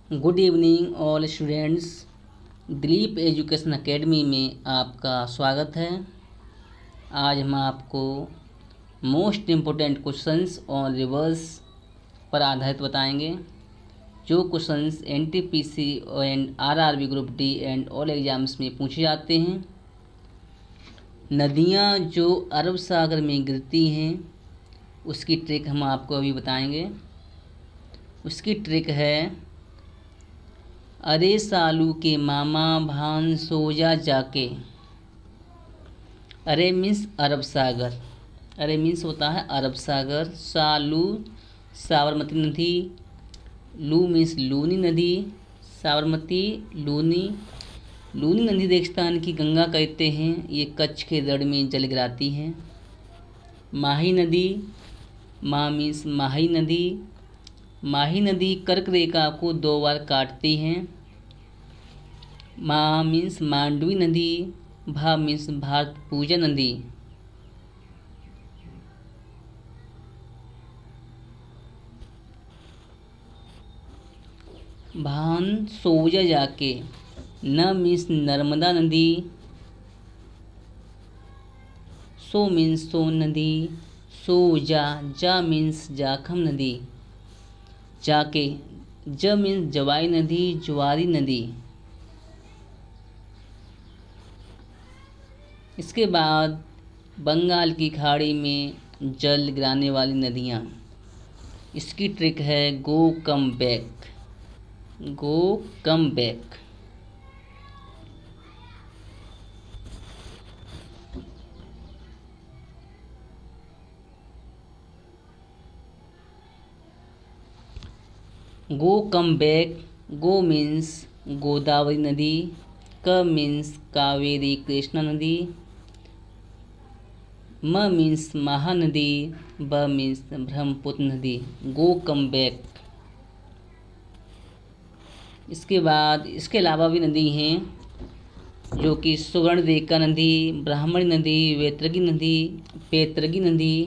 Good evening all students. Dilip education academy में आपका स्वागत है। आज हम आपको most important questions on reverse पर आधारित बताएंगे, जो questions NTPC and RRB group D and all exams में पूछे जाते हैं। नदियाँ जो अरब सागर में गिरती हैं उसकी ट्रिक हम आपको अभी बताएंगे। उसकी ट्रिक है, अरे सालू के मामा भान सो जा जाके। अरे मीन्स अरब सागर, अरे मीन्स होता है अरब सागर। सालू साबरमती नदी, लू मीन्स लूनी नदी, साबरमती लूनी। लूनी नदी रेगिस्तान की गंगा कहते हैं, ये कच्छ के रण में जल गिराती हैं। माही नदी, मा मीन्स माही नदी। माही नदी कर्क रेखा को 2 बार काटती हैं। मा मीन्स मांडवी नदी, भा मीन्स भारत पूजा नदी। भान सोजा जाके, न मीन्स नर्मदा नदी, सो मीन्स सोन नदी, सो जा मीन्स जाखम नदी, जाके ज मीन्स जवाई नदी, ज्वारी नदी। इसके बाद बंगाल की खाड़ी में जल गिराने वाली नदियाँ, इसकी ट्रिक है गो कम बैक, गो कम बैक। गो कम बैक, गो मीन्स गोदावरी नदी, क मीन्स कावेरी कृष्णा नदी, म मीन्स महानदी, ब मीन्स ब्रह्मपुत्र नदी। गो कम बैक। इसके बाद इसके अलावा भी नदी हैं, जो कि सुवर्णरेखा नदी, ब्राह्मणी नदी, वैतरगी नदी, पैतरगी नदी,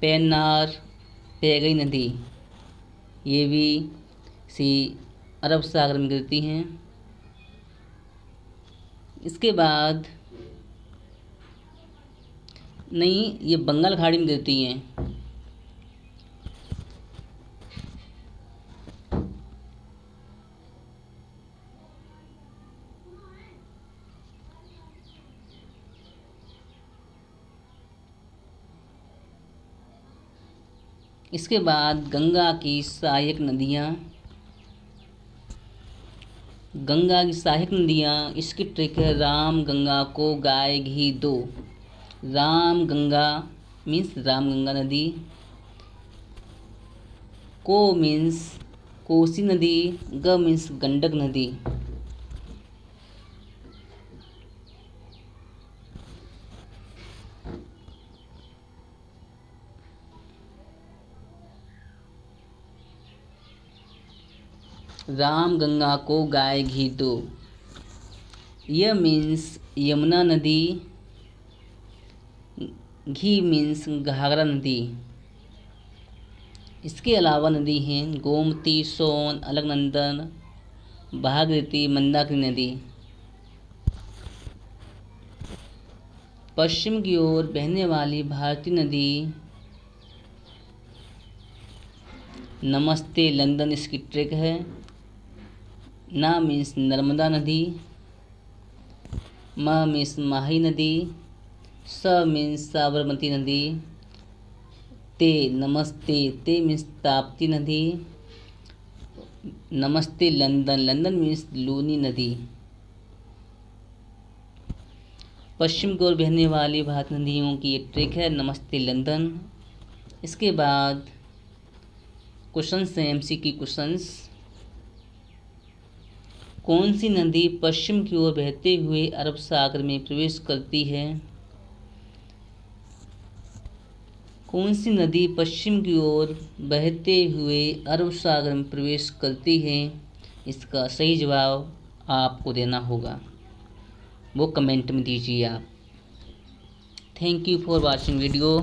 पेन्नार, पैगई नदी। ये भी सी अरब सागर में गिरती हैं। इसके बाद नहीं, ये बंगाल खाड़ी में गिरती हैं। इसके बाद गंगा की सहायक नदियाँ, गंगा की सहायक नदियाँ, इसकी ट्रिक है राम गंगा को गाय घी दो। राम गंगा मीन्स रामगंगा नदी, को मीन्स कोसी नदी, ग मीन्स गंडक नदी। राम गंगा को गाय घी दो। य मीन्स यमुना नदी, घी मीन्स घाघरा नदी। इसके अलावा नदी हैं गोमती, सोन, अलकनंदन, भागीरथी, मंदाकिनी नदी। पश्चिम की ओर बहने वाली भारती नदी, नमस्ते लंदन, इसकी ट्रिक है। ना मीन्स नर्मदा नदी, म मीन्स माही नदी, स मीन्स साबरमती नदी, ते नमस्ते, ते मीन्स ताप्ती नदी, नमस्ते लंदन, लंदन मीन्स लूनी नदी। पश्चिम की ओर बहने वाली भारत नदियों की ये ट्रिक है, नमस्ते लंदन। इसके बाद क्वेश्चंस हैं, एमसीक्यू क्वेश्चंस। कौन सी नदी पश्चिम की ओर बहते हुए अरब सागर में प्रवेश करती है? कौन सी नदी पश्चिम की ओर बहते हुए अरब सागर में प्रवेश करती है? इसका सही जवाब आपको देना होगा, वो कमेंट में दीजिए आप। Thank you for watching video.